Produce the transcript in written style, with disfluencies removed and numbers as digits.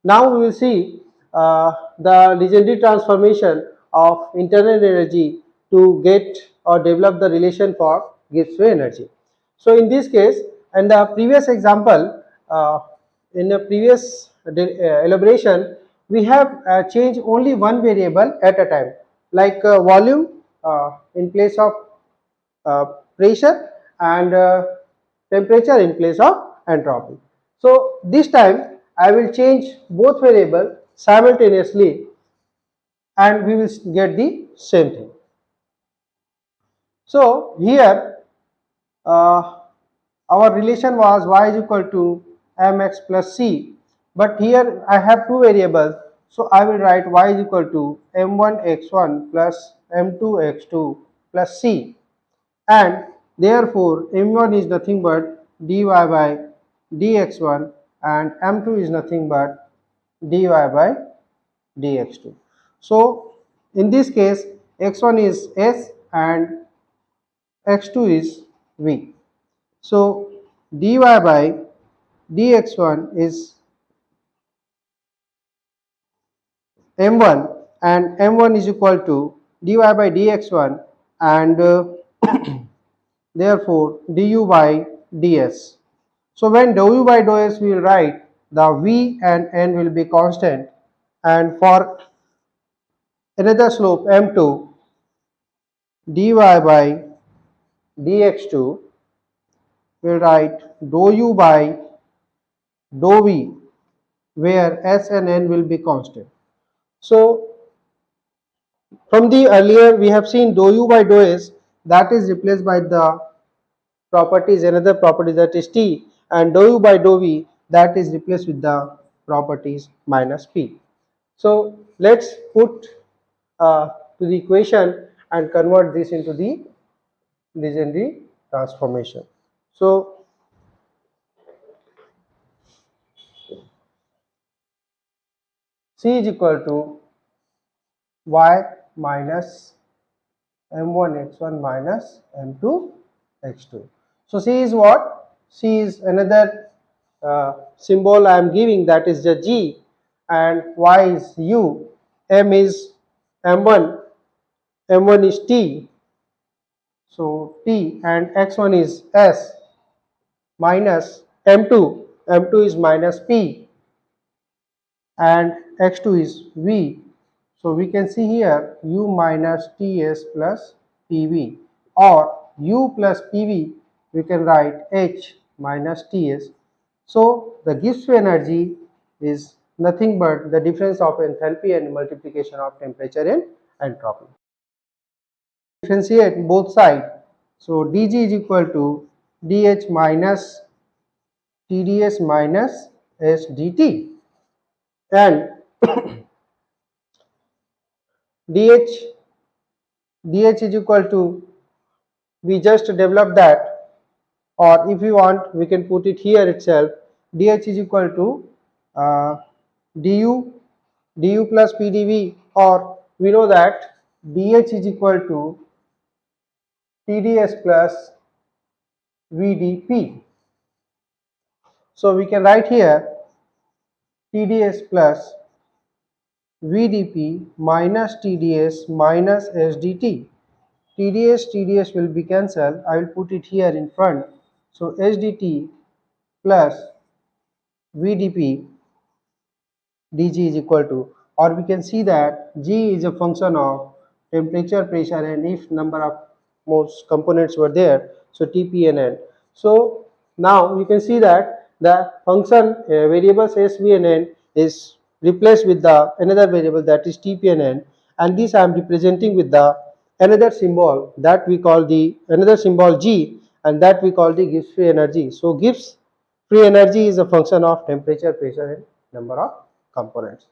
Now we will see the Legendre transformation of internal energy to get or develop the relation for Gibbs free energy. So in this case, in the previous example, in the previous elaboration, we have changed only one variable at a time, like volume in place of pressure and temperature in place of entropy. So this time I will change both variables simultaneously and we will get the same thing. So here our relation was y is equal to mx plus c, but here I have two variables, so I will write y is equal to m1 x1 plus m2 x2 plus c, and therefore m1 is nothing but dy by dx1 and m2 is nothing but dy by dx2. So in this case x1 is s and x2 is v. So dy by dx1 is m1 and m1 is equal to dy by dx1 and therefore du by ds. So when dou by dou s we will write the v and n will be constant, and for another slope m2 dy by dx2 we will write dou u by dou v, where s and n will be constant. So from the earlier we have seen dou u by dou s, that is replaced by the properties, another property, that is t, and dou u by dou v, that is replaced with the properties minus p. So let's put to the equation and convert this into the Legendre transformation. So C is equal to y minus m1 x1 minus m2 x2. So C is what? C is another symbol I am giving, that is the G, and y is u, m is m1, m1 is t, so t, and x1 is s, minus m2, m2 is minus p, and x2 is v. So we can see here u minus ts plus pv, or u plus pv we can write h minus ts. So the Gibbs free energy is nothing but the difference of enthalpy and multiplication of temperature and entropy. Differentiate both sides. So dg is equal to dh minus tds minus sdt, and dh is equal to, we just develop that, or if you want we can put it here itself, dh is equal to du plus pdv, or we know that dh is equal to tds plus vdp. So we can write here tds plus vdp minus tds minus sdt. TDS will be cancelled. I will put it here in front. So SDT plus VDP dg is equal to, or we can see that G is a function of temperature, pressure, and if number of most components were there, so Tp and N. So now you can see that the function variables S, V, and N is replaced with the another variable, that is Tp and N, and this I am representing with the another symbol that we call the another symbol G, and that we call the Gibbs free energy. So Gibbs free energy is a function of temperature, pressure, and number of components.